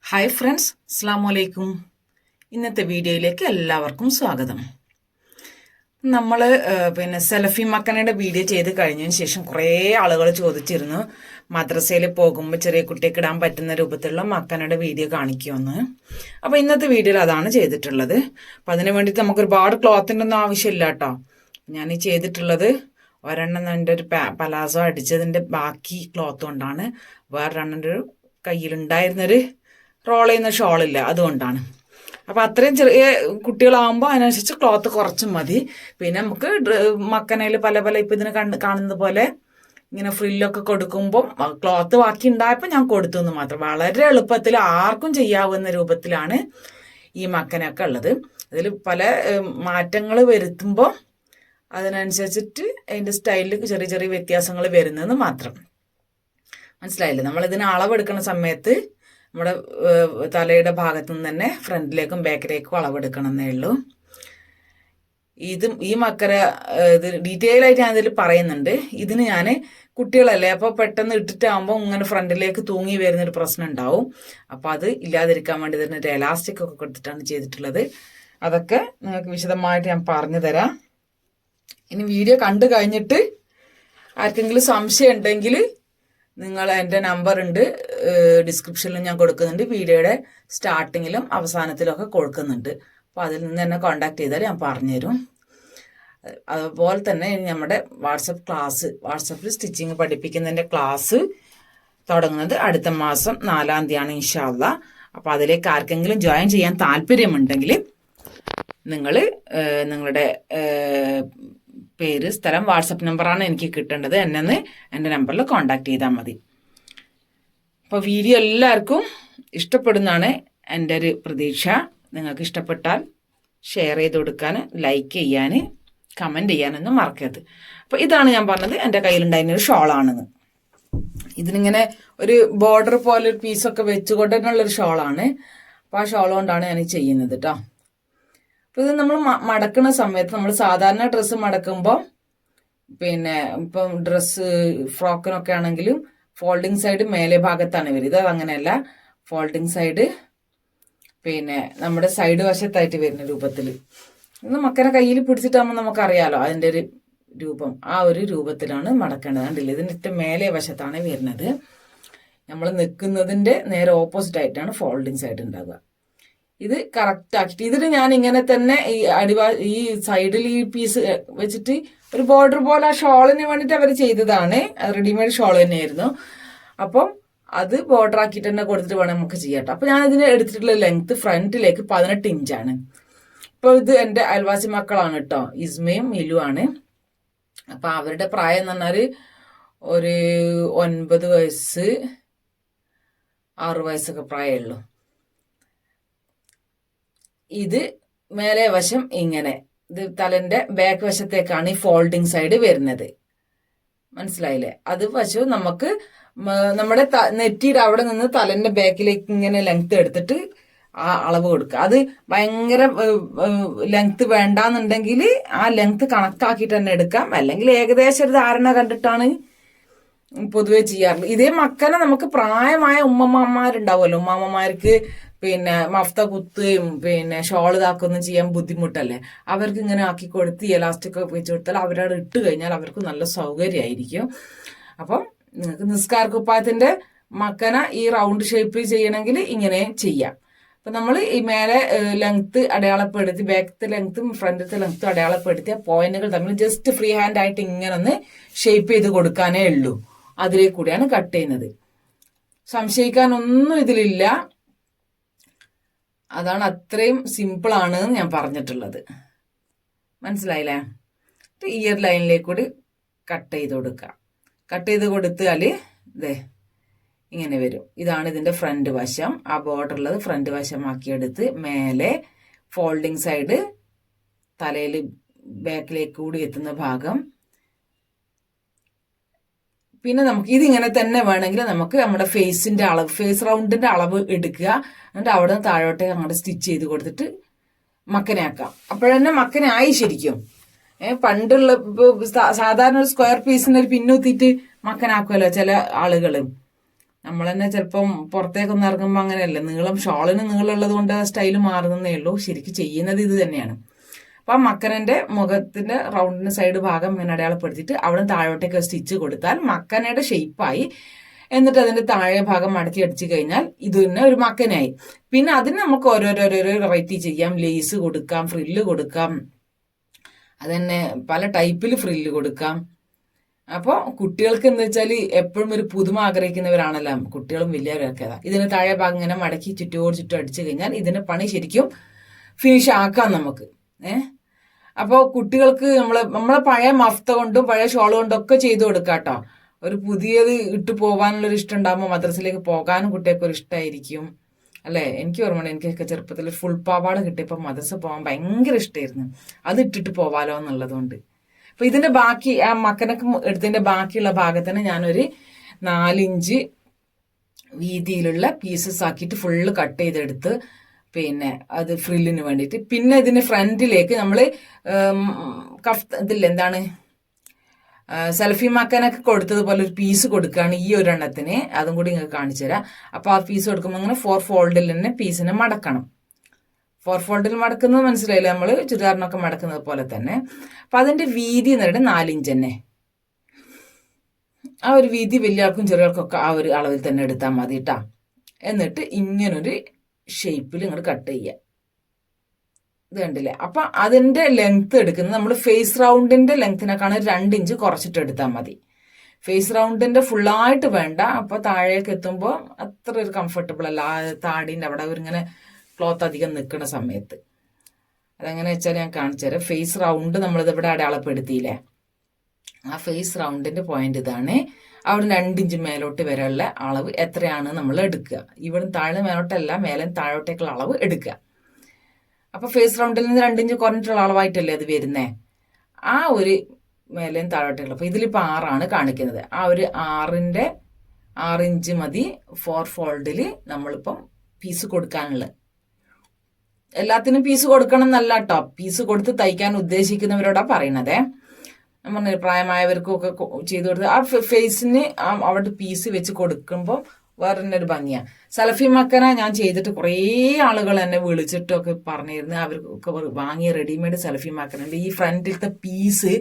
Hi friends, അസ്സാം വലൈക്കും. ഇന്നത്തെ വീഡിയോയിലേക്ക് എല്ലാവർക്കും സ്വാഗതം. നമ്മൾ സെലഫി മക്കനയുടെ വീഡിയോ ചെയ്ത് കഴിഞ്ഞതിന് ശേഷം കുറേ ആളുകൾ ചോദിച്ചിരുന്നു മദ്രസയിൽ പോകുമ്പോൾ ചെറിയ കുട്ടിക്ക് ഇടാൻ പറ്റുന്ന രൂപത്തിലുള്ള മക്കനയുടെ വീഡിയോ കാണിക്കുമെന്ന്. അപ്പോൾ ഇന്നത്തെ വീഡിയോയിൽ അതാണ് ചെയ്തിട്ടുള്ളത്. അപ്പം അതിന് വേണ്ടിയിട്ട് നമുക്ക് ഒരുപാട് ക്ലോത്തിൻ്റെ ഒന്നും ആവശ്യമില്ല കേട്ടോ. ഞാൻ ഈ ചെയ്തിട്ടുള്ളത് ഒരെണ്ണം എൻ്റെ ഒരു പലാസോ അടിച്ചതിൻ്റെ ബാക്കി ക്ലോത്ത് കൊണ്ടാണ്. വേറൊരെണ്ണം ഒരു കയ്യിലുണ്ടായിരുന്നൊരു റോൾ ചെയ്യുന്ന ഷോളില്ല, അതുകൊണ്ടാണ്. അപ്പം അത്രയും ചെറിയ കുട്ടികളാകുമ്പോൾ അതിനനുസരിച്ച് ക്ലോത്ത് കുറച്ചും മതി. പിന്നെ നമുക്ക് മക്കനയിൽ പല പല ഇപ്പം ഇതിന് കാണുന്നത് പോലെ ഇങ്ങനെ ഫ്രില്ലൊക്കെ കൊടുക്കുമ്പം ക്ലോത്ത് ബാക്കി ഉണ്ടായപ്പോൾ ഞാൻ കൊടുത്തു എന്ന് മാത്രം. വളരെ എളുപ്പത്തിൽ ആർക്കും ചെയ്യാവുന്ന രൂപത്തിലാണ് ഈ മക്കനൊക്കെ ഉള്ളത്. അതിൽ പല മാറ്റങ്ങൾ വരുത്തുമ്പോൾ അതിനനുസരിച്ചിട്ട് അതിൻ്റെ സ്റ്റൈലിൽ ചെറിയ ചെറിയ വ്യത്യാസങ്ങൾ വരുന്നതെന്ന് മാത്രം. മനസ്സിലായില്ലേ? നമ്മളിതിന് അളവെടുക്കുന്ന സമയത്ത് നമ്മുടെ തലയുടെ ഭാഗത്തു നിന്ന് തന്നെ ഫ്രണ്ടിലേക്കും ബാക്കിലേക്കും അളവെടുക്കണം എന്നേ ഉള്ളൂ. ഈ മക്കര ഇത് ഡീറ്റെയിൽ ആയിട്ട് ഞാൻ ഇതിൽ പറയുന്നുണ്ട്. ഇതിന് ഞാൻ കുട്ടികളല്ലേ, അപ്പോൾ പെട്ടെന്ന് ഇട്ടിട്ടാകുമ്പോൾ ഇങ്ങനെ ഫ്രണ്ടിലേക്ക് തൂങ്ങി വരുന്നൊരു പ്രശ്നം ഉണ്ടാവും. അപ്പോൾ അത് ഇല്ലാതിരിക്കാൻ വേണ്ടി തന്നെ ഒരു എലാസ്റ്റിക് ഒക്കെ കൊടുത്തിട്ടാണ് ചെയ്തിട്ടുള്ളത്. അതൊക്കെ നിങ്ങൾക്ക് വിശദമായിട്ട് ഞാൻ പറഞ്ഞു തരാം. ഇനി വീഡിയോ കണ്ടു കഴിഞ്ഞിട്ട് ആർക്കെങ്കിലും സംശയം ഉണ്ടെങ്കിൽ നിങ്ങൾ എൻ്റെ നമ്പർ ഉണ്ട്, ഡിസ്ക്രിപ്ഷനിലും ഞാൻ കൊടുക്കുന്നുണ്ട്, വീഡിയോയുടെ സ്റ്റാർട്ടിങ്ങിലും അവസാനത്തിലും ഒക്കെ കൊടുക്കുന്നുണ്ട്. അപ്പോൾ അതിൽ നിന്ന് എന്നെ കോൺടാക്ട് ചെയ്താൽ ഞാൻ പറഞ്ഞുതരും. അതുപോലെ തന്നെ നമ്മുടെ വാട്സപ്പിൽ സ്റ്റിച്ചിങ് പഠിപ്പിക്കുന്നതിൻ്റെ ക്ലാസ് തുടങ്ങുന്നത് അടുത്ത മാസം 4-ാം തീയതിയാണ് ഇൻഷാ അല്ലാഹ്. അപ്പോൾ അതിലേക്ക് ആർക്കെങ്കിലും ജോയിൻ ചെയ്യാൻ താല്പര്യമുണ്ടെങ്കിൽ നിങ്ങൾ നിങ്ങളുടെ പേര്, സ്ഥലം, വാട്സപ്പ് നമ്പറാണ് എനിക്ക് കിട്ടേണ്ടത്. എന്നെ എൻ്റെ നമ്പറിൽ കോൺടാക്ട് ചെയ്താൽ മതി. അപ്പോൾ വീഡിയോ എല്ലാവർക്കും ഇഷ്ടപ്പെടുന്നതാണ് എൻ്റെ ഒരു പ്രതീക്ഷ. നിങ്ങൾക്ക് ഇഷ്ടപ്പെട്ടാൽ ഷെയർ ചെയ്ത് കൊടുക്കാൻ, ലൈക്ക് ചെയ്യാൻ, കമൻറ്റ് ചെയ്യാനൊന്നും മറക്കരുത്. അപ്പോൾ ഇതാണ് ഞാൻ പറഞ്ഞത് എൻ്റെ കയ്യിലുണ്ടായിരുന്ന ഒരു ഷോളാണെന്ന്. ഇതിനിങ്ങനെ ഒരു ബോർഡർ പോലെ ഒരു പീസൊക്കെ വെച്ചുകൊണ്ടുള്ളൊരു ഷോളാണ്. അപ്പോൾ ആ ഷോൾ കൊണ്ടാണ് ഞാൻ ചെയ്യുന്നത് കേട്ടോ. അപ്പോൾ ഇത് നമ്മൾ മടക്കുന്ന സമയത്ത് നമ്മൾ സാധാരണ ഡ്രസ്സ് മടക്കുമ്പോൾ ഇപ്പം ഫ്രോക്കിനൊക്കെ ആണെങ്കിലും ഫോൾഡിങ് സൈഡ് മേലെ ഭാഗത്താണ് വരും. ഇത് അങ്ങനെയല്ല, ഫോൾഡിങ് സൈഡ് നമ്മുടെ സൈഡ് വശത്തായിട്ട് വരുന്ന രൂപത്തിൽ. ഇത് മക്കനെ കയ്യിൽ പിടിച്ചിട്ടാകുമ്പോൾ നമുക്കറിയാലോ അതിൻ്റെ ഒരു രൂപം. ആ ഒരു രൂപത്തിലാണ് മടക്കേണ്ടത്. കണ്ടില്ല, ഇതിൻ്റെ മേലെ വശത്താണ് വരുന്നത്. നമ്മൾ നിൽക്കുന്നതിൻ്റെ നേരെ ഓപ്പോസിറ്റ് ആയിട്ടാണ് ഫോൾഡിങ് സൈഡ് ഉണ്ടാവുക. ഇത് കറക്റ്റ് ആക്കിയിട്ട് ഇതിന് ഞാൻ ഇങ്ങനെ തന്നെ ഈ സൈഡിൽ ഈ പീസ് വെച്ചിട്ട് ഒരു ബോർഡർ പോലെ ആ ഷോളിന് വേണ്ടിയിട്ട് അവർ ചെയ്തതാണ്. റെഡിമെയ്ഡ് ഷോൾ തന്നെയായിരുന്നു. അപ്പം അത് ബോർഡർ ആക്കിയിട്ട് തന്നെ കൊടുത്തിട്ട് വേണം നമുക്ക് ചെയ്യാട്ടോ. അപ്പം ഞാൻ ഇതിന് എടുത്തിട്ടുള്ള ലെങ്ത് ഫ്രണ്ടിലേക്ക് 18 ഇഞ്ചാണ്. ഇപ്പോൾ ഇത് എൻ്റെ അയൽവാസി മക്കളാണ് കേട്ടോ, ഇസ്മയും മിലു ആണ്. അപ്പം അവരുടെ പ്രായം എന്ന് പറഞ്ഞാൽ ഒരു 9 വയസ്സ് 6 വയസ്സൊക്കെ പ്രായമുള്ളൂ. ഇത് മേലെ വശം ഇങ്ങനെ, ഇത് തലന്റെ ബാക്ക് വശത്തേക്കാണ് ഈ ഫോൾഡിങ് സൈഡ് വരുന്നത്. മനസ്സിലായില്ലേ? അത് വശം നമുക്ക് നമ്മുടെ നെറ്റിയുടെ അവിടെ നിന്ന് തലന്റെ ബാക്കിലേക്ക് ഇങ്ങനെ ലെങ്ത് എടുത്തിട്ട് ആ അളവ് കൊടുക്കുക. അത് ഭയങ്കര ലെങ്ത് വേണ്ടാന്നുണ്ടെങ്കിൽ ആ ലെങ്ത് കണക്കാക്കിയിട്ട് തന്നെ എടുക്കാം. അല്ലെങ്കിൽ ഏകദേശം ഒരു ധാരണ കണ്ടിട്ടാണ് പൊതുവെ ചെയ്യാറുള്ളത്. ഇതേ മക്കനെ നമുക്ക് പ്രായമായ ഉമ്മമ്മമാരുണ്ടാവുമല്ലോ, ഉമ്മമ്മമാർക്ക് മഫ്ത കുത്തുകയും ഷോൾ ഇതാക്കുകയൊന്നും ചെയ്യാൻ ബുദ്ധിമുട്ടല്ലേ. അവർക്ക് ഇങ്ങനെ ആക്കി കൊടുത്ത് എലാസ്റ്റിക് ഒക്കെ വെച്ച് കൊടുത്താൽ അവരവിടെ ഇട്ട് കഴിഞ്ഞാൽ അവർക്ക് നല്ല സൗകര്യമായിരിക്കും. അപ്പം നിങ്ങൾക്ക് നിസ്കാര കുപ്പായത്തിന്റെ മക്കന ഈ റൗണ്ട് ഷേപ്പിൽ ചെയ്യണമെങ്കിൽ ഇങ്ങനെ ചെയ്യാം. അപ്പൊ നമ്മൾ ഈ മേലെ ലെങ്ത് അടയാളപ്പെടുത്തി, ബാക്കത്തെ ലെങ്ത്തും ഫ്രണ്ടത്തെ ലെങ്ത്തും അടയാളപ്പെടുത്തിയ പോയിന്റുകൾ തമ്മിൽ ജസ്റ്റ് ഫ്രീ ഹാൻഡ് ആയിട്ട് ഇങ്ങനെ ഒന്ന് ഷേപ്പ് ചെയ്ത് കൊടുക്കാനേ ഉള്ളൂ. അതിലേ കൂടിയാണ് കട്ട് ചെയ്യുന്നത്. സംശയിക്കാനൊന്നും ഇതിലില്ല. അതാണ്, അത്രയും സിമ്പിളാണ് ഞാൻ പറഞ്ഞിട്ടുള്ളത്. മനസ്സിലായില്ലേ? ഇയർ ലൈനിലേക്ക് കൂടി കട്ട് ചെയ്ത് കൊടുക്കുക. കട്ട് ചെയ്ത് കൊടുത്താൽ ഇതേ ഇങ്ങനെ വരും. ഇതാണ് ഇതിൻ്റെ ഫ്രണ്ട് വശം. ആ ബോർഡർ ഉള്ളത് ഫ്രണ്ട് വശമാക്കിയെടുത്ത് മേലെ ഫോൾഡിങ് സൈഡ് തലയിൽ ബാക്കിലേക്ക് കൂടി എത്തുന്ന ഭാഗം. പിന്നെ നമുക്ക് ഇതിങ്ങനെ തന്നെ വേണമെങ്കിൽ നമുക്ക് നമ്മുടെ ഫേസിന്റെ അളവ്, ഫേസ് റൗണ്ടിന്റെ അളവ് എടുക്കുക. എന്നിട്ട് അവിടെ നിന്ന് താഴോട്ടേക്ക് അങ്ങോട്ട് സ്റ്റിച്ച് ചെയ്ത് കൊടുത്തിട്ട് മക്കനാക്കാം. അപ്പോഴന്നെ മക്കനായി ശരിക്കും. പണ്ടുള്ള സാധാരണ ഒരു സ്ക്വയർ പീസിന് ഒരു പിന്നൂത്തിയിട്ട് മക്കനാക്കുമല്ലോ ചില ആളുകൾ. നമ്മൾ തന്നെ ചിലപ്പം പുറത്തേക്കൊന്നും ഇറങ്ങുമ്പോൾ അങ്ങനെയല്ല, ഷോളിന് നീളമുള്ളത് കൊണ്ട് ആ സ്റ്റൈല് മാറുന്നേ ഉള്ളൂ. ശരിക്കും ചെയ്യുന്നത് ഇത് തന്നെയാണ്. അപ്പം മക്കനന്റെ മുഖത്തിന്റെ റൗണ്ടിന് സൈഡ് ഭാഗം ഇങ്ങനെ അടയാളപ്പെടുത്തിയിട്ട് അവിടെ താഴോട്ടേക്ക് സ്റ്റിച്ച് കൊടുത്താൽ മക്കനയുടെ ഷേപ്പായി. എന്നിട്ട് അതിന്റെ താഴെ ഭാഗം മടക്കി അടിച്ചു കഴിഞ്ഞാൽ ഇത് തന്നെ ഒരു മക്കനായി. പിന്നെ അതിന് നമുക്ക് ഓരോരോരോ വെറൈറ്റി ചെയ്യാം. ലേസ് കൊടുക്കാം, ഫ്രില്ല് കൊടുക്കാം, അതന്നെ പല ടൈപ്പിൽ ഫ്രില്ല് കൊടുക്കാം. അപ്പോൾ കുട്ടികൾക്ക് എന്താ വെച്ചാൽ എപ്പോഴും ഒരു പുതുമ ആഗ്രഹിക്കുന്നവരാണല്ലോ കുട്ടികളും വലിയവരൊക്കെ. ഇതിന് താഴെ ഭാഗം ഇങ്ങനെ മടക്കി ചുറ്റോട് ചുറ്റും അടിച്ചു കഴിഞ്ഞാൽ ഇതിന്റെ പണി ശരിക്കും ഫിനിഷ് ആക്കാം നമുക്ക്. അപ്പോൾ കുട്ടികൾക്ക് നമ്മളെ പഴയ മഫ്ത കൊണ്ടും പഴയ ഷോൾ കൊണ്ടും ഒക്കെ ചെയ്തു കൊടുക്കാം കേട്ടോ. ഒരു പുതിയത് ഇട്ട് പോകാനുള്ളൊരു ഇഷ്ടം ഉണ്ടാകുമ്പോൾ മദ്രസയിലേക്ക് പോകാനും കുട്ടികൾക്ക് ഒരു ഇഷ്ടമായിരിക്കും അല്ലേ. എനിക്ക് ഓർമ്മ, എനിക്കൊക്കെ ചെറുപ്പത്തിൽ ഫുൾ പാവാട കിട്ടിയപ്പോൾ മദ്രസ പോകാൻ ഭയങ്കര ഇഷ്ടമായിരുന്നു. അത് ഇട്ടിട്ട് പോവാലോ എന്നുള്ളതുകൊണ്ട്. അപ്പൊ ഇതിന്റെ ബാക്കി ആ മക്കനൊക്കെ എടുത്തതിന്റെ ബാക്കിയുള്ള ഭാഗത്തിന് ഞാനൊരു 4 ഇഞ്ച് വീതിയിലുള്ള പീസസ് ആക്കിയിട്ട് ഫുള്ള് കട്ട് ചെയ്തെടുത്ത് പിന്നെ അത് ഫ്രില്ലിന് വേണ്ടിയിട്ട്. പിന്നെ ഇതിന് ഫ്രണ്ടിലേക്ക് നമ്മൾ ഇതില്ല എന്താണ് സെൽഫി മക്കനൊക്കെ കൊടുത്തതുപോലെ ഒരു പീസ് കൊടുക്കുകയാണ് ഈ ഒരു എണ്ണത്തിന്. അതും കൂടി നിങ്ങൾക്ക് കാണിച്ചു തരാം. അപ്പൊ ആ പീസ് കൊടുക്കുമ്പോൾ ഇങ്ങനെ 4 ഫോൾഡിൽ തന്നെ പീസിനെ മടക്കണം. 4 ഫോൾഡിൽ മടക്കുന്നത് മനസ്സിലായില്ലേ, നമ്മൾ ചുരിദാറിനൊക്കെ മടക്കുന്നത് പോലെ തന്നെ. അപ്പൊ അതിന്റെ വീതി എന്ന് പറയുന്നത് 4 ഇഞ്ച് തന്നെ. ആ ഒരു വീതി വലിയ ആൾക്കും ചെറിയ ആൾക്കൊക്കെ ആ ഒരു അളവിൽ തന്നെ എടുത്താൽ മതി കേട്ടാ. എന്നിട്ട് ഇങ്ങനൊരു ഷേപ്പിൽ ഇങ്ങോട്ട് കട്ട് ചെയ്യുക. ഇത് കണ്ടില്ലേ. അപ്പൊ അതിന്റെ ലെങ്ത് എടുക്കുന്നത് നമ്മൾ ഫേസ് റൗണ്ടിന്റെ ലെങ്ത്തിനെക്കാണ് 2 ഇഞ്ച് കുറച്ചിട്ട് എടുത്താൽ മതി. ഫേസ് റൗണ്ടിന്റെ ഫുള്ളായിട്ട് വേണ്ട. അപ്പൊ താഴേക്ക് എത്തുമ്പോൾ അത്ര ഒരു കംഫർട്ടബിൾ അല്ല. ആ താടിന്റെ അവിടെ ഇങ്ങനെ ക്ലോത്ത് അധികം നിൽക്കുന്ന സമയത്ത്. അതെങ്ങനെ വെച്ചാൽ ഞാൻ കാണിച്ചു തരാം. ഫേസ് റൗണ്ട് നമ്മളിത് ഇവിടെ അടയാളപ്പെടുത്തിയില്ലേ, ആ ഫേസ് റൗണ്ടിന്റെ പോയിന്റ് ഇതാണ്. അവിടെ 2 ഇഞ്ച് മേലോട്ട് വരെയുള്ള അളവ് എത്രയാണ് നമ്മൾ എടുക്കുക. ഇവിടെ താഴെ മേലോട്ടല്ല, മേലെ താഴോട്ടേക്കുള്ള അളവ് എടുക്കുക. അപ്പൊ ഫേസ് റൗണ്ടിൽ നിന്ന് 2 ഇഞ്ച് കുറഞ്ഞിട്ടുള്ള അളവായിട്ടല്ലേ അത് വരുന്നേ. ആ ഒരു മേലെയും താഴോട്ടേക്കുള്ള, അപ്പൊ ഇതിലിപ്പോ 6 കാണിക്കുന്നത്. ആ ഒരു 6 ഇഞ്ച് മതി 4 ഫോൾഡില് നമ്മളിപ്പം പീസ് കൊടുക്കാനുള്ളത്. എല്ലാത്തിനും പീസ് കൊടുക്കണം എന്നല്ല കേട്ടോ, പീസ് കൊടുത്ത് തയ്ക്കാൻ ഉദ്ദേശിക്കുന്നവരോടാ പറയണതേ. നമ്മൾ പ്രായമായവർക്കും ഒക്കെ ചെയ്തു കൊടുത്ത് ആ ഫേസിന് അവിടെ പീസ് വെച്ച് കൊടുക്കുമ്പോൾ വേറെ തന്നെ ഒരു ഭംഗിയാണ്. സലഫി മക്കന ഞാൻ ചെയ്തിട്ട് കുറേ ആളുകൾ എന്നെ വിളിച്ചിട്ടൊക്കെ പറഞ്ഞിരുന്നു അവർക്കൊക്കെ വാങ്ങിയ റെഡിമെയ്ഡ് സലഫി മക്കനുണ്ട്. ഈ ഫ്രണ്ടിലത്തെ പീസ്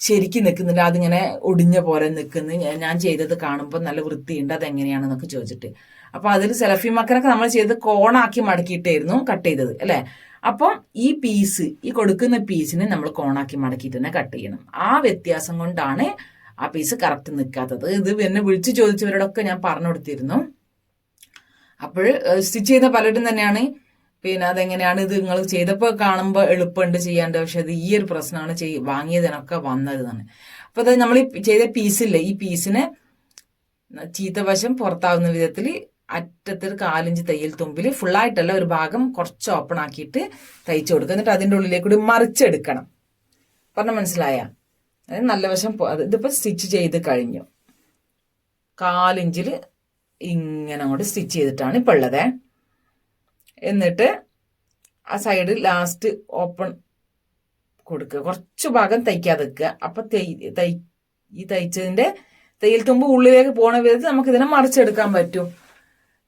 ശരിക്കും നിൽക്കുന്നുണ്ട്, അതിങ്ങനെ ഒടിഞ്ഞ പോലെ നിൽക്കുന്നു. ഞാൻ ചെയ്തത് കാണുമ്പോൾ നല്ല വൃത്തിയുണ്ട്, അതെങ്ങനെയാണെന്നൊക്കെ ചോദിച്ചിട്ട്. അപ്പൊ അതിൽ സലഫി മക്കനൊക്കെ നമ്മൾ ചെയ്ത് കോണാക്കി മടക്കിയിട്ടായിരുന്നു കട്ട് ചെയ്തത് അല്ലെ. അപ്പം ഈ പീസ്, ഈ കൊടുക്കുന്ന പീസിനെ നമ്മൾ കോണാക്കി മടക്കിയിട്ട് തന്നെ കട്ട് ചെയ്യണം. ആ വ്യത്യാസം കൊണ്ടാണ് ആ പീസ് കറക്റ്റ് നിൽക്കാത്തത്. ഇത് എന്നെ വിളിച്ചു ചോദിച്ചവരോടൊക്കെ ഞാൻ പറഞ്ഞു കൊടുത്തിരുന്നു. അപ്പോൾ സ്റ്റിച്ച് ചെയ്യുന്ന പലരും തന്നെയാണ് പിന്നെ അതെങ്ങനെയാണ് ഇത് നിങ്ങൾ ചെയ്തപ്പോൾ കാണുമ്പോൾ എളുപ്പമുണ്ട് ചെയ്യാണ്ട്, പക്ഷെ അത് ഈ ഒരു പ്രശ്നമാണ് വാങ്ങിയതിനൊക്കെ വന്നത് തന്നെ. അപ്പൊ അത് നമ്മൾ ചെയ്ത പീസില്ലേ, ഈ പീസിനെ ചീത്തവശം പുറത്താവുന്ന വിധത്തിൽ അറ്റത്തിൽ 4 ഇഞ്ച് തയ്യൽ തുമ്പിൽ ഫുള്ളായിട്ടല്ല, ഒരു ഭാഗം കുറച്ച് ഓപ്പൺ ആക്കിയിട്ട് തയ്ച്ചു കൊടുക്കുക. എന്നിട്ട് അതിൻ്റെ ഉള്ളിലേക്ക് കൂടി മറിച്ചെടുക്കണം. പറഞ്ഞ മനസ്സിലായ? അതായത് നല്ല വശം ഇതിപ്പോ സ്റ്റിച്ച് ചെയ്ത് കഴിഞ്ഞു. 4 ഇഞ്ചിൽ ഇങ്ങനെ അങ്ങോട്ട് സ്റ്റിച്ച് ചെയ്തിട്ടാണ് ഇപ്പൊ ഉള്ളത്. എന്നിട്ട് ആ സൈഡ് ലാസ്റ്റ് ഓപ്പൺ കൊടുക്കുക, കുറച്ച് ഭാഗം തയ്ക്കാതെ വെക്കുക. അപ്പൊ ഈ തയ്ച്ചതിന്റെ തയ്യൽ തുമ്പ് ഉള്ളിലേക്ക് പോണ വിധത്തിൽ നമുക്ക് ഇതിനെ മറിച്ചെടുക്കാൻ പറ്റും.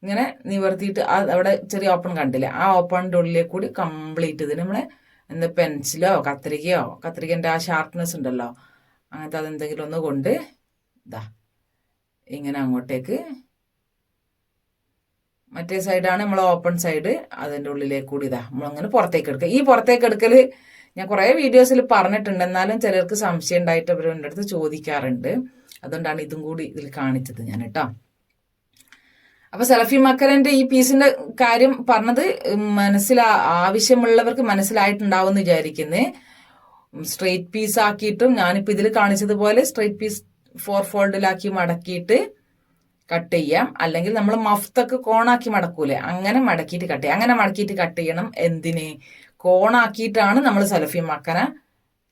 ഇങ്ങനെ നിവർത്തിയിട്ട് അവിടെ ചെറിയ ഓപ്പൺ കണ്ടില്ലേ, ആ ഓപ്പണിന്റെ ഉള്ളിലേക്ക് കൂടി കംപ്ലീറ്റ് ഇതിന് നമ്മളെ എന്താ പെൻസിലോ കത്രികന്റെ ആ ഷാർപ്നെസ് ഉണ്ടല്ലോ, അങ്ങനത്തെ അതെന്തെങ്കിലും ഒന്ന് കൊണ്ട് ഇതാ ഇങ്ങനെ അങ്ങോട്ടേക്ക്, മറ്റേ സൈഡാണ് നമ്മൾ ഓപ്പൺ സൈഡ്, അതിൻ്റെ ഉള്ളിലേക്ക് കൂടി ഇതാ നമ്മളങ്ങനെ പുറത്തേക്ക് എടുക്കുക. ഈ പുറത്തേക്ക് എടുക്കൽ ഞാൻ കുറേ വീഡിയോസിൽ പറഞ്ഞിട്ടുണ്ട്, എന്നാലും ചിലർക്ക് സംശയം ഉണ്ടായിട്ട് അവർ എൻ്റെ അടുത്ത് ചോദിക്കാറുണ്ട്. അതുകൊണ്ടാണ് ഇതും കൂടി ഇതിൽ കാണിച്ചത് ഞാൻ കേട്ടോ. അപ്പൊ സലഫി മക്കരന്റെ ഈ പീസിന്റെ കാര്യം പറഞ്ഞത് ആവശ്യമുള്ളവർക്ക് മനസ്സിലായിട്ടുണ്ടാവും എന്ന് വിചാരിക്കുന്നത്. സ്ട്രെയിറ്റ് പീസ് ആക്കിയിട്ടും ഞാനിപ്പോ ഇതിൽ കാണിച്ചതുപോലെ സ്ട്രെയിറ്റ് പീസ് 4 ഫോൾഡിലാക്കി മടക്കിയിട്ട് കട്ട് ചെയ്യാം. അല്ലെങ്കിൽ നമ്മൾ മഫ്തൊക്കെ കോണാക്കി മടക്കൂലേ, അങ്ങനെ മടക്കിയിട്ട് കട്ട് ചെയ്യാം. അങ്ങനെ മടക്കിയിട്ട് കട്ട് ചെയ്യണം. എന്തിന്? കോണാക്കിയിട്ടാണ് നമ്മൾ സലഫി മക്കന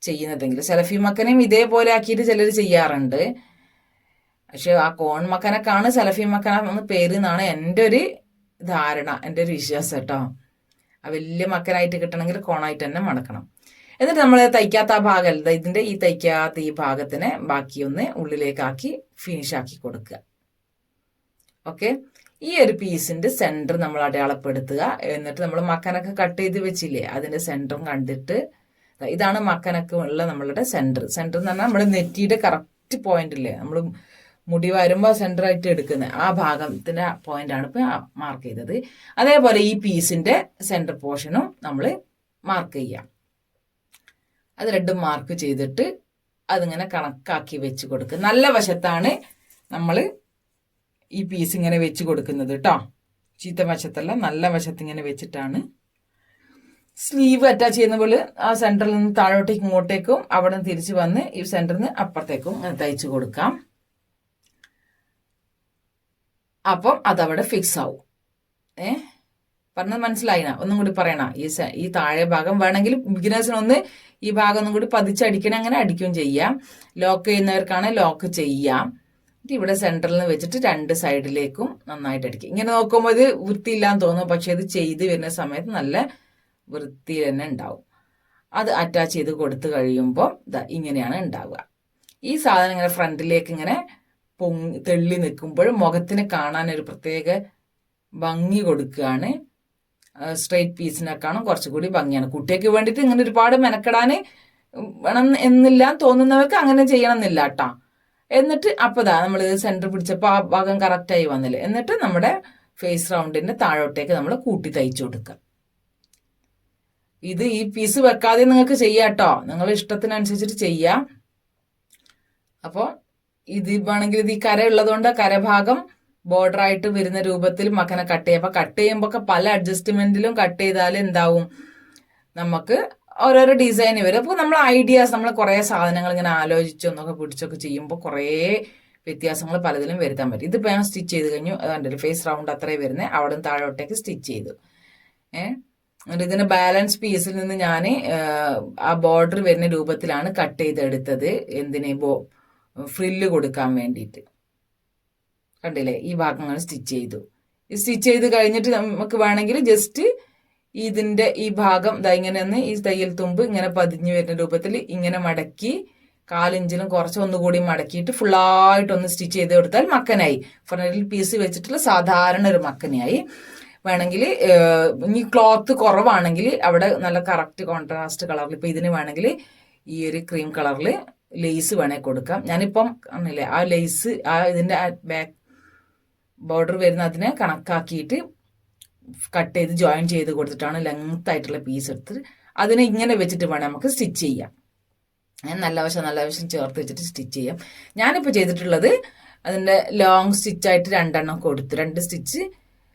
ചെയ്യുന്നതെങ്കിൽ. സലഫി മക്കനയും ഇതേപോലെ ആക്കിയിട്ട് ചിലർ ചെയ്യാറുണ്ട്. പക്ഷെ ആ കോൺ മക്കനക്കാണ് സലഫി മക്കന എന്ന് പേര് എന്നാണ് എൻ്റെ ഒരു ധാരണ, എൻ്റെ ഒരു വിശ്വാസം കേട്ടോ. ആ വലിയ മക്കനായിട്ട് കിട്ടണമെങ്കിൽ കോണായിട്ട് തന്നെ മടക്കണം. എന്നിട്ട് നമ്മൾ തയ്ക്കാത്ത ആ ഭാഗം, ഇതിന്റെ ഈ തയ്ക്കാത്ത ഈ ഭാഗത്തിനെ ബാക്കി ഒന്ന് ഉള്ളിലേക്കാക്കി ഫിനിഷ് ആക്കി കൊടുക്കുക. ഓക്കെ. ഈ ഒരു പീസിന്റെ സെന്റർ നമ്മൾ അടയാളപ്പെടുത്തുക. എന്നിട്ട് നമ്മൾ മക്കനൊക്കെ കട്ട് ചെയ്ത് വെച്ചില്ലേ, അതിന്റെ സെന്ററും കണ്ടിട്ട് ഇതാണ് മക്കനൊക്കെ ഉള്ള നമ്മളുടെ സെന്റർ. സെന്റർ എന്ന് പറഞ്ഞാൽ നമ്മുടെ നെറ്റിയുടെ കറക്റ്റ് പോയിന്റ് ഇല്ലേ, നമ്മൾ മുടി വരുമ്പോൾ സെന്റർ ആയിട്ട് എടുക്കുന്നത് ആ ഭാഗത്തിന്റെ പോയിന്റ് ആണ് ഇപ്പൊ മാർക്ക് ചെയ്തത്. അതേപോലെ ഈ പീസിന്റെ സെന്റർ പോർഷനും നമ്മൾ മാർക്ക് ചെയ്യാം. അത് രണ്ടും മാർക്ക് ചെയ്തിട്ട് അതിങ്ങനെ കണക്കാക്കി വെച്ച് കൊടുക്കുക. നല്ല വശത്താണ് നമ്മൾ ഈ പീസ് ഇങ്ങനെ വെച്ച് കൊടുക്കുന്നത് കേട്ടോ. ചീത്ത വശത്തല്ല, നല്ല വശത്ത് ഇങ്ങനെ വെച്ചിട്ടാണ് സ്ലീവ് അറ്റാച്ച് ചെയ്യുന്ന പോലെ ആ സെന്ററിൽ നിന്ന് താഴോട്ടേക്കും ഇങ്ങോട്ടേക്കും അവിടെ നിന്ന് തിരിച്ചു വന്ന് ഈ സെന്ററിൽ നിന്ന് അപ്പുറത്തേക്കും തയ്ച്ചു കൊടുക്കാം. അപ്പം അതവിടെ ഫിക്സ് ആവും. പറഞ്ഞത് മനസ്സിലായിന? ഒന്നും കൂടി പറയണ. ഈ താഴെ ഭാഗം വേണമെങ്കിൽ ബിഗിനേഴ്സിനൊന്ന് ഈ ഭാഗം ഒന്നും കൂടി പതിച്ചടിക്കണം, അങ്ങനെ അടിക്കുകയും ചെയ്യാം. ലോക്ക് ചെയ്യുന്നവർക്കാണ് ലോക്ക് ചെയ്യാം. ഇവിടെ സെന്ററിൽ നിന്ന് വെച്ചിട്ട് രണ്ട് സൈഡിലേക്കും നന്നായിട്ട് അടിക്കും. ഇങ്ങനെ നോക്കുമ്പോൾ ഇത് വൃത്തിയില്ലാന്ന് തോന്നും, പക്ഷെ ഇത് ചെയ്ത് വരുന്ന സമയത്ത് നല്ല വൃത്തി തന്നെ ഉണ്ടാവും. അത് അറ്റാച്ച് ചെയ്ത് കൊടുത്തു കഴിയുമ്പോൾ ഇങ്ങനെയാണ് ഉണ്ടാവുക. ഈ സാധനം ഇങ്ങനെ ഫ്രണ്ടിലേക്ക് ഇങ്ങനെ തെള്ളി നിൽക്കുമ്പോൾ മുഖത്തിന് കാണാൻ ഒരു പ്രത്യേക ഭംഗി കൊടുക്കുകയാണ്. സ്ട്രെയിറ്റ് പീസിനെക്കാളും കുറച്ചുകൂടി ഭംഗിയാണ്. കുട്ടിക്ക് വേണ്ടിയിട്ട് ഇങ്ങനെ ഒരുപാട് മെനക്കെടാൻ വേണം എന്നില്ല, തോന്നുന്നവർക്ക് അങ്ങനെ ചെയ്യണം എന്നില്ല കേട്ടോ. എന്നിട്ട് അപ്പതാ നമ്മൾ സെന്റർ പിടിച്ചപ്പോൾ ആ ഭാഗം കറക്റ്റായി വന്നില്ലേ. എന്നിട്ട് നമ്മുടെ ഫേസ് റൗണ്ടിന്റെ താഴോട്ടേക്ക് നമ്മൾ കൂട്ടി തയ്ച്ചു കൊടുക്കുക. ഇത് ഈ പീസ് വെക്കാതെ നിങ്ങൾക്ക് ചെയ്യാം കേട്ടോ, നിങ്ങളുടെ ഇഷ്ടത്തിനനുസരിച്ചിട്ട് ചെയ്യാം. അപ്പോൾ ഇത് വേണമെങ്കിൽ ഇത് ഈ കര ഉള്ളതുകൊണ്ട് കരഭാഗം ബോർഡർ ആയിട്ട് വരുന്ന രൂപത്തിൽ മക്കനെ കട്ട് ചെയ്യാം. അപ്പൊ കട്ട് ചെയ്യുമ്പോൾ പല അഡ്ജസ്റ്റ്മെന്റിലും കട്ട് ചെയ്താൽ എന്താവും, നമുക്ക് ഓരോരോ ഡിസൈൻ വരും. അപ്പോൾ നമ്മൾ ഐഡിയാസ്, നമ്മൾ കുറേ സാധനങ്ങൾ ഇങ്ങനെ ആലോചിച്ചൊന്നൊക്കെ പിടിച്ചൊക്കെ ചെയ്യുമ്പോൾ കുറേ വ്യത്യാസങ്ങൾ പലതിലും വരുത്താൻ പറ്റും. ഇതിപ്പോൾ ഞാൻ സ്റ്റിച്ച് ചെയ്ത് കഴിഞ്ഞു. അതുകൊണ്ട് ഫേസ് റൗണ്ട് അത്രയും വരുന്നത്, അവിടെ നിന്ന് താഴോട്ടേക്ക് സ്റ്റിച്ച് ചെയ്തു. എന്നിട്ട് ഇതിന്റെ ബാലൻസ് പീസിൽ നിന്ന് ഞാൻ ആ ബോർഡർ വരുന്ന രൂപത്തിലാണ് കട്ട് ചെയ്തെടുത്തത്. എന്തിന് ഫ്രില്ല് കൊടുക്കാൻ വേണ്ടിയിട്ട്. കണ്ടില്ലേ, ഈ ഭാഗങ്ങൾ സ്റ്റിച്ച് ചെയ്തു. ഈ സ്റ്റിച്ച് ചെയ്ത് കഴിഞ്ഞിട്ട് നമുക്ക് വേണമെങ്കിൽ ജസ്റ്റ് ഇതിന്റെ ഈ ഭാഗം ഇങ്ങനെ ഒന്ന് ഈ തയ്യൽ തുമ്പ് ഇങ്ങനെ പതിഞ്ഞു വരുന്ന രൂപത്തിൽ ഇങ്ങനെ മടക്കി 1/4 ഇഞ്ചിലും കുറച്ച് ഒന്നുകൂടി മടക്കിയിട്ട് ഫുള്ളായിട്ടൊന്ന് സ്റ്റിച്ച് ചെയ്ത് കൊടുത്താൽ മക്കനായി. ഫ്രണ്ടിൽ പീസ് വെച്ചിട്ടുള്ള സാധാരണ ഒരു മക്കനായി. വേണമെങ്കിൽ ഇനി ക്ലോത്ത് കുറവാണെങ്കിൽ അവിടെ നല്ല കറക്റ്റ് കോൺട്രാസ്റ്റ് കളറിൽ, ഇപ്പൊ ഇതിന് വേണമെങ്കിൽ ഈ ഒരു ക്രീം കളറിൽ ലേസ് വേണമെങ്കിൽ കൊടുക്കാം. ഞാനിപ്പം ആണല്ലേ ആ ലേസ് ഇതിന്റെ ബാക്ക് ബോർഡർ വരുന്ന അതിനെ കണക്കാക്കിയിട്ട് കട്ട് ചെയ്ത് ജോയിൻ ചെയ്ത് കൊടുത്തിട്ടാണ് ലെങ്ത് ആയിട്ടുള്ള പീസ് എടുത്തിട്ട് അതിനെ ഇങ്ങനെ വെച്ചിട്ട് വേണം നമുക്ക് സ്റ്റിച്ച് ചെയ്യാം. നല്ല വശം ചേർത്ത് വെച്ചിട്ട് സ്റ്റിച്ച് ചെയ്യാം. ഞാനിപ്പോൾ ചെയ്തിട്ടുള്ളത് അതിന്റെ ലോങ് സ്റ്റിച്ചായിട്ട് 2 എണ്ണം കൊടുത്തു. 2 സ്റ്റിച്ച്.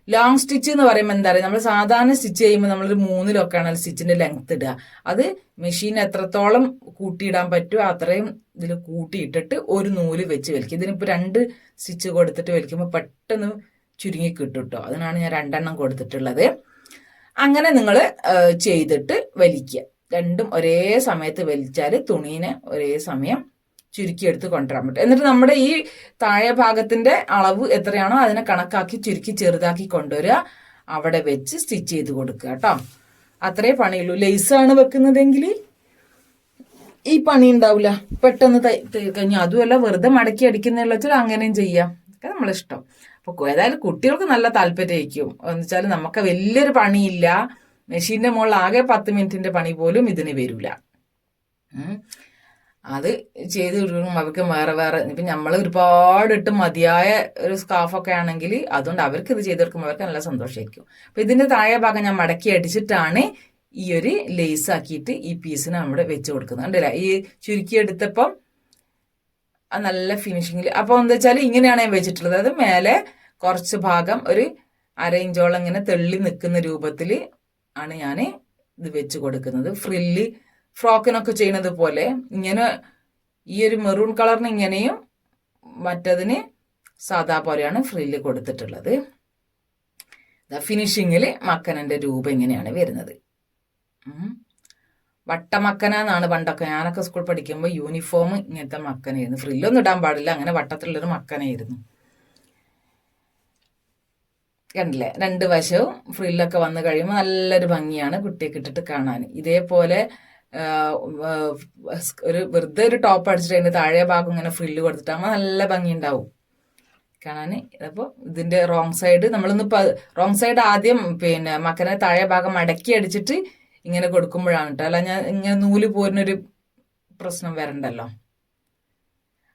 ലോങ് സ്റ്റിച്ച് എന്ന് പറയുമ്പോൾ എന്താ പറയുക, നമ്മൾ സാധാരണ സ്റ്റിച്ച് ചെയ്യുമ്പോൾ നമ്മളൊരു 3-ലൊക്കെയാണ് സ്റ്റിച്ചിന്റെ ലെങ്ത് ഇടുക. അത് മെഷീൻ എത്രത്തോളം കൂട്ടിയിടാൻ പറ്റുമോ അത്രയും ഇതിൽ കൂട്ടിയിട്ടിട്ട് ഒരു നൂല് വെച്ച് വലിക്കും. ഇതിനിപ്പോൾ 2 സ്റ്റിച്ച് കൊടുത്തിട്ട് വലിക്കുമ്പോൾ പെട്ടെന്ന് ചുരുങ്ങി കിട്ടും കേട്ടോ. അതിനാണ് ഞാൻ 2 എണ്ണം കൊടുത്തിട്ടുള്ളത്. അങ്ങനെ നിങ്ങൾ ചെയ്തിട്ട് വലിക്കുക. രണ്ടും ഒരേ സമയത്ത് വലിച്ചാൽ തുണീനെ ഒരേ സമയം ചുരുക്കിയെടുത്ത് കൊണ്ടുവരാൻ പറ്റും. എന്നിട്ട് നമ്മുടെ ഈ താഴെ ഭാഗത്തിന്റെ അളവ് എത്രയാണോ അതിനെ കണക്കാക്കി ചുരുക്കി ചെറുതാക്കി കൊണ്ടുവരിക, അവിടെ വെച്ച് സ്റ്റിച്ച് ചെയ്ത് കൊടുക്കുക കേട്ടോ. അത്രേ പണിയുള്ളൂ. ലേസാണ് വെക്കുന്നതെങ്കിൽ ഈ പണി ഉണ്ടാവില്ല, പെട്ടെന്ന് കഴിഞ്ഞു. അതുമല്ല വെറുതെ മടക്കി അടിക്കുന്ന വെച്ചാൽ അങ്ങനെയും ചെയ്യാം, ഒക്കെ നമ്മളിഷ്ടം. അപ്പൊ ഏതായാലും കുട്ടികൾക്ക് നല്ല താല്പര്യമായിരിക്കും. എന്ന് വെച്ചാൽ നമുക്ക് വലിയൊരു പണിയില്ല. മെഷീന്റെ മുകളിൽ ആകെ 10 മിനിറ്റിന്റെ പണി പോലും ഇതിന് വരില്ല. അത് ചെയ്ത് കൊടുക്കുമ്പോൾ അവർക്ക് വേറെ ഇപ്പം നമ്മൾ ഒരുപാട് ഇട്ട് മതിയായ ഒരു സ്കാർഫൊക്കെ ആണെങ്കിൽ അതുകൊണ്ട് അവർക്ക് ഇത് ചെയ്ത് കൊടുക്കുമ്പോൾ അവർക്ക് നല്ല സന്തോഷമായിരിക്കും. അപ്പം ഇതിന്റെ താഴെ ഭാഗം ഞാൻ മടക്കി അടിച്ചിട്ടാണ് ഈ ഒരു ലേസ് ആക്കിയിട്ട് ഈ പീസിന് നമ്മുടെ വെച്ച് കൊടുക്കുന്നത്. കണ്ടില്ല, ഈ ചുരുക്കിയെടുത്തപ്പം നല്ല ഫിനിഷിങ്ങിൽ. അപ്പോൾ എന്താ വെച്ചാൽ ഇങ്ങനെയാണ് ഞാൻ വെച്ചിട്ടുള്ളത്. അത് മേലെ കുറച്ച് ഭാഗം ഒരു 1/2 ഇഞ്ചോളം ഇങ്ങനെ തെള്ളി നിൽക്കുന്ന രൂപത്തിൽ ആണ് ഞാൻ ഇത് വെച്ച് കൊടുക്കുന്നത്. ഫ്രില്ല് ഫ്രോക്കിനൊക്കെ ചെയ്യുന്നത് പോലെ ഇങ്ങനെ ഈ ഒരു മെറൂൺ കളറിന് ഇങ്ങനെയും മറ്റതിന് സാധാ പോലെയാണ് ഫ്രില്ല് കൊടുത്തിട്ടുള്ളത്. ഫിനിഷിങ്ങിൽ മക്കനന്റെ രൂപം ഇങ്ങനെയാണ് വരുന്നത്. വട്ടമക്കന എന്നാണ് പണ്ടൊക്കെ ഞാനൊക്കെ സ്കൂൾ പഠിക്കുമ്പോൾ യൂണിഫോം ഇങ്ങനത്തെ മക്കനായിരുന്നു. ഫ്രില്ലൊന്നും ഇടാൻ പാടില്ല, അങ്ങനെ വട്ടത്തിലുള്ളൊരു മക്കനായിരുന്നു. കണ്ടില്ലേ, 2 വശവും ഫ്രില്ലൊക്കെ വന്നു കഴിയുമ്പോൾ നല്ലൊരു ഭംഗിയാണ് കുട്ടിയൊക്കെ ഇട്ടിട്ട് കാണാൻ. ഇതേപോലെ ഒരു വെറുതെ ഒരു ടോപ്പ് അടിച്ചിട്ട് അതിന്റെ താഴെ ഭാഗം ഇങ്ങനെ ഫ്രില്ല് കൊടുത്തിട്ടാകുമ്പോൾ നല്ല ഭംഗി ഉണ്ടാവും കാണാൻ. അപ്പോൾ ഇതിന്റെ റോങ് സൈഡ് റോങ് സൈഡ് ആദ്യം പിന്നെ മക്കനെ താഴെ ഭാഗം മടക്കി അടിച്ചിട്ട് ഇങ്ങനെ കൊടുക്കുമ്പോഴാണ് കേട്ടോ. അല്ല ഞാൻ ഇങ്ങനെ നൂല് പോരുന്നൊരു പ്രശ്നം വരണ്ടല്ലോ.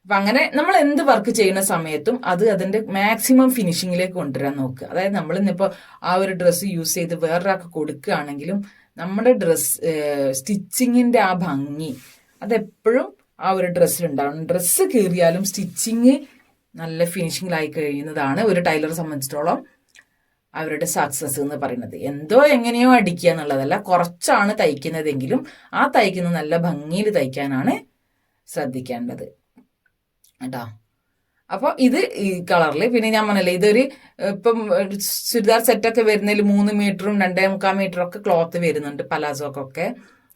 അപ്പൊ അങ്ങനെ നമ്മൾ എന്ത് വർക്ക് ചെയ്യുന്ന സമയത്തും അത് അതിന്റെ മാക്സിമം ഫിനിഷിങ്ങിലേക്ക് കൊണ്ടുവരാൻ നോക്കുക. അതായത് നമ്മൾ ഇന്നിപ്പോ ആ ഒരു ഡ്രസ്സ് യൂസ് ചെയ്ത് വേറൊരാൾക്ക് കൊടുക്കുകയാണെങ്കിലും നമ്മുടെ സ്റ്റിച്ചിങ്ങിന്റെ ആ ഭംഗി അതെപ്പോഴും ആ ഒരു ഡ്രസ്സിലുണ്ടാവണം. ഡ്രസ്സ് കീറിയാലും സ്റ്റിച്ചിങ് നല്ല ഫിനിഷിങ്ങിലായി കഴിയുന്നതാണ് ഒരു ടൈലറെ സംബന്ധിച്ചിടത്തോളം അവരുടെ സക്സസ് എന്ന് പറയുന്നത്. എന്തോ എങ്ങനെയോ അടിക്കുക എന്നുള്ളതല്ല, കുറച്ചാണ് തയ്ക്കുന്നതെങ്കിലും ആ തയ്ക്കുന്നത് നല്ല ഭംഗിയിൽ തയ്ക്കാനാണ് ശ്രദ്ധിക്കേണ്ടത് കേട്ടോ. അപ്പൊ ഇത് ഈ കളറിൽ, പിന്നെ ഞാൻ പറഞ്ഞല്ലേ ഇതൊരു ഇപ്പം ചുരിദാർ സെറ്റൊക്കെ വരുന്നതിൽ 3 മീറ്ററും 2.25 മീറ്ററും ഒക്കെ ക്ലോത്ത് വരുന്നുണ്ട് പലാസോക്കൊക്കെ.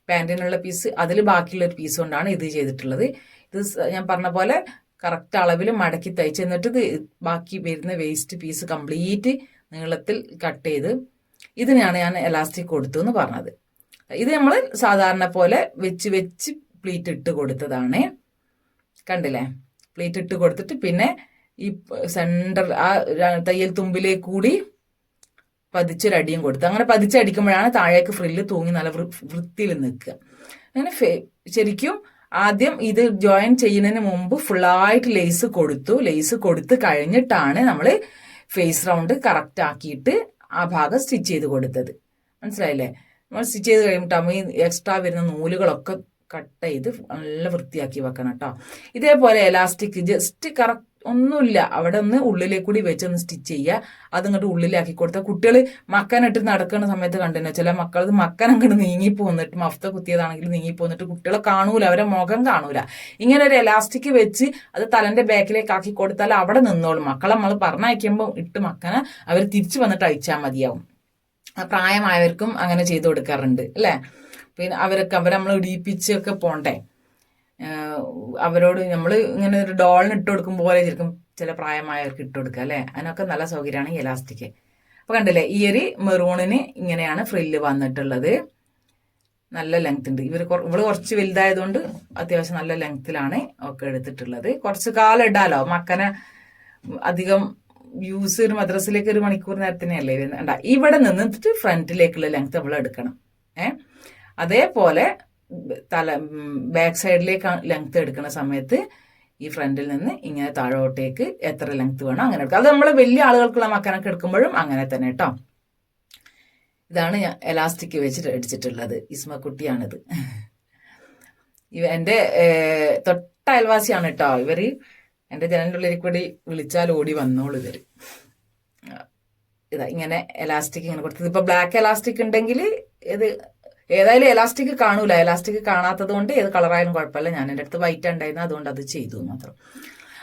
പാൻറ്റിനുള്ള പീസ് അതിൽ ബാക്കിയുള്ള ഒരു പീസ് കൊണ്ടാണ് ഇത് ചെയ്തിട്ടുള്ളത്. ഇത് ഞാൻ പറഞ്ഞ പോലെ കറക്റ്റ് അളവിൽ മടക്കി തയ്ച്ച് എന്നിട്ട് ഇത് ബാക്കി വരുന്ന വേസ്റ്റ് പീസ് കംപ്ലീറ്റ് നീളത്തിൽ കട്ട് ചെയ്ത് ഇതിനാണ് ഞാൻ എലാസ്റ്റിക് കൊടുത്തു എന്ന് പറഞ്ഞത്. ഇത് നമ്മൾ സാധാരണ പോലെ വെച്ച് പ്ലീറ്റ് ഇട്ട് കൊടുത്തതാണ്. കണ്ടില്ലേ, പ്ലീറ്റ് ഇട്ട് കൊടുത്തിട്ട് പിന്നെ ഈ സെന്റർ ആ തയ്യൽ തുമ്പിലേക്ക് കൂടി പതിച്ചൊരടിയും കൊടുത്ത് അങ്ങനെ പതിച്ചടിക്കുമ്പോഴാണ് താഴേക്ക് ഫ്രില്ല് തൂങ്ങി നല്ല വൃത്തിയിൽ നിൽക്കുക. അങ്ങനെ ശരിക്കും ആദ്യം ഇത് ജോയിൻ ചെയ്യുന്നതിന് മുമ്പ് ഫുള്ളായിട്ട് ലേസ് കൊടുത്ത് കഴിഞ്ഞിട്ടാണ് നമ്മൾ ഫേസ് റൗണ്ട് കറക്റ്റ് ആക്കിയിട്ട് ആ ഭാഗം സ്റ്റിച്ച് ചെയ്ത് കൊടുത്തത്. മനസ്സിലായില്ലേ? നമ്മൾ സ്റ്റിച്ച് ചെയ്ത് കഴിയുമ്പോൾ ഈ എക്സ്ട്രാ വരുന്ന നൂലുകളൊക്കെ കട്ട് ചെയ്ത് നല്ല വൃത്തിയാക്കി വെക്കണം കേട്ടോ. ഇതേപോലെ എലാസ്റ്റിക് ജസ്റ്റ് കറക്റ്റ് ഒന്നുമില്ല അവിടെ ഒന്ന് ഉള്ളിലേക്ക് കൂടി വെച്ചൊന്ന് സ്റ്റിച്ച് ചെയ്യുക. അതിങ്ങോട്ട് ഉള്ളിലാക്കി കൊടുത്താൽ കുട്ടികൾ മക്കനിട്ട് നടക്കുന്ന സമയത്ത് കണ്ടില്ല, ചില മക്കൾ മക്കൻ അങ്ങോട്ട് നീങ്ങിപ്പോന്നിട്ട് മഫ്ത കുത്തിയതാണെങ്കിൽ നീങ്ങിപ്പോന്നിട്ട് കുട്ടികളെ കാണൂല, അവരെ മുഖം കാണൂല. ഇങ്ങനെ ഒരു എലാസ്റ്റിക് വെച്ച് അത് തലന്റെ ബാക്കിലേക്ക് ആക്കി കൊടുത്താൽ അവിടെ നിന്നോളും. മക്കളെ നമ്മൾ പറഞ്ഞയക്കുമ്പോൾ ഇട്ട് മക്കനെ അവർ തിരിച്ചു വന്നിട്ട് അയച്ചാൽ മതിയാവും. പ്രായമായവർക്കും അങ്ങനെ ചെയ്തു കൊടുക്കാറുണ്ട് അല്ലേ. പിന്നെ അവരെ നമ്മൾ ഇടിയിപ്പിച്ചൊക്കെ പോണ്ടേ, അവരോട് നമ്മൾ ഇങ്ങനെ ഒരു ഡോളിന് ഇട്ട് കൊടുക്കും പോലെ ശരിക്കും ചില പ്രായമായവർക്ക് ഇട്ട് കൊടുക്കുക അല്ലെ. അതിനൊക്കെ നല്ല സൗകര്യമാണ് ഈ എലാസ്റ്റിക്. അപ്പൊ കണ്ടില്ലേ, ഈ ഒരു മെറൂണിന് ഇങ്ങനെയാണ് ഫ്രില്ല് വന്നിട്ടുള്ളത്. നല്ല ലെങ്ത് ഉണ്ട്. ഇവള് കുറച്ച് വലുതായതുകൊണ്ട് അത്യാവശ്യം നല്ല ലെങ്ത്തിലാണ് ഒക്കെ എടുത്തിട്ടുള്ളത്. കുറച്ച് കാലം ഇടാലോ, മക്കനെ അധികം യൂസ് ഒരു മദ്രസിലേക്ക് 1 മണിക്കൂർ നേരത്തിനല്ലേ വരുന്നുണ്ട. ഇവിടെ നിന്നിട്ട് ഫ്രണ്ടിലേക്കുള്ള ലെങ്ത് നമ്മൾ എടുക്കണം. അതേപോലെ ബാക്ക് സൈഡിലേക്ക് ലെങ്ത് എടുക്കുന്ന സമയത്ത് ഈ ഫ്രണ്ടിൽ നിന്ന് ഇങ്ങനെ താഴോട്ടേക്ക് എത്ര ലെങ്ത് വേണം അങ്ങനെ എടുക്കുക. അത് നമ്മൾ വലിയ ആളുകൾക്കുള്ള മക്കനൊക്കെ എടുക്കുമ്പോഴും അങ്ങനെ തന്നെ കേട്ടോ. ഇതാണ് ഞാൻ എലാസ്റ്റിക് വെച്ചിട്ട് അടിച്ചിട്ടുള്ളത്. ഇസ്മക്കുട്ടിയാണിത്. എന്റെ തൊട്ട അയൽവാസിയാണ് കേട്ടോ ഇവര്. എന്റെ ജനലിന്റെ ഉള്ളിൽ കൂടി വിളിച്ചാൽ ഓടി വന്നോളൂ ഇവര്. ഇതാ ഇങ്ങനെ എലാസ്റ്റിക് ഇങ്ങനെ കൊടുത്തത്. ഇപ്പൊ ബ്ലാക്ക് എലാസ്റ്റിക് ഉണ്ടെങ്കിൽ ഇത് ഏതായാലും എലാസ്റ്റിക് കാണൂല. എലാസ്റ്റിക് കാണാത്തത് കൊണ്ട് ഏത് കളറായാലും കുഴപ്പമില്ല. ഞാൻ എൻ്റെ അടുത്ത് വൈറ്റ് ഉണ്ടായിരുന്നു, അതുകൊണ്ട് അത് ചെയ്തു മാത്രം.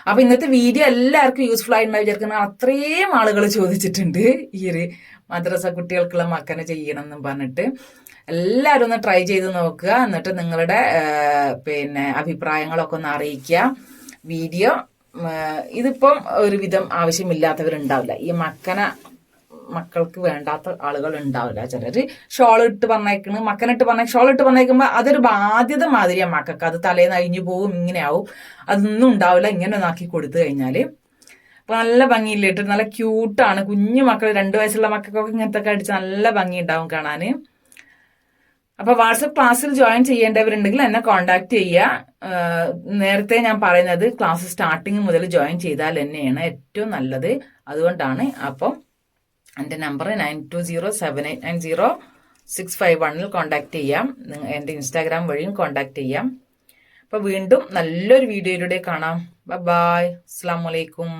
അപ്പൊ ഇന്നത്തെ വീഡിയോ എല്ലാവർക്കും യൂസ്ഫുൾ ആയിട്ടുണ്ടാവും വിചാരിക്കുന്ന അത്രയും ആളുകൾ ചോദിച്ചിട്ടുണ്ട് ഈ ഒരു മദ്രസ കുട്ടികൾക്കുള്ള മക്കനെ ചെയ്യണം എന്നും പറഞ്ഞിട്ട്. എല്ലാവരും ഒന്ന് ട്രൈ ചെയ്ത് നോക്കുക. എന്നിട്ട് നിങ്ങളുടെ പിന്നെ അഭിപ്രായങ്ങളൊക്കെ ഒന്ന് അറിയിക്കുക. വീഡിയോ ഇതിപ്പം ഒരുവിധം ആവശ്യമില്ലാത്തവരുണ്ടാവില്ല. ഈ മക്കൾക്ക് വേണ്ടാത്ത ആളുകൾ ഉണ്ടാവില്ല. ചിലര് ഷോൾ ഇട്ട് പറഞ്ഞേക്കണ്, മക്കനിട്ട് ഷോൾ ഇട്ട് പറഞ്ഞേക്കുമ്പോ അതൊരു ബാധ്യത മാതിരിയാണ് മക്കൾക്ക്. അത് തലേന്ന് അഴിഞ്ഞു പോവും, ഇങ്ങനെ ആവും. അതൊന്നും ഉണ്ടാവില്ല ഇങ്ങനെ ഒന്നാക്കി കൊടുത്തു കഴിഞ്ഞാല്. അപ്പൊ നല്ല ഭംഗിയില്ലിട്ട് നല്ല ക്യൂട്ടാണ്. കുഞ്ഞു മക്കൾ 2 വയസ്സുള്ള മക്കൾക്കൊക്കെ ഇങ്ങനത്തെ ഒക്കെ അടിച്ച് നല്ല ഭംഗി ഉണ്ടാവും കാണാന്. അപ്പൊ വാട്സപ്പ് ക്ലാസ്സിൽ ജോയിൻ ചെയ്യേണ്ടവരുണ്ടെങ്കിൽ എന്നെ കോണ്ടാക്ട് ചെയ്യുക. നേരത്തെ ഞാൻ പറയുന്നത് ക്ലാസ് സ്റ്റാർട്ടിങ് മുതൽ ജോയിൻ ചെയ്താൽ തന്നെയാണ് ഏറ്റവും നല്ലത്. അതുകൊണ്ടാണ്. അപ്പം എൻ്റെ നമ്പർ 9207890651 കോണ്ടാക്ട് ചെയ്യാം. എൻ്റെ ഇൻസ്റ്റാഗ്രാം വഴിയും കോണ്ടാക്ട് ചെയ്യാം. അപ്പൊ വീണ്ടും നല്ലൊരു വീഡിയോയിലൂടെ കാണാം. ബൈ. അസ്സലാമു അലൈക്കും.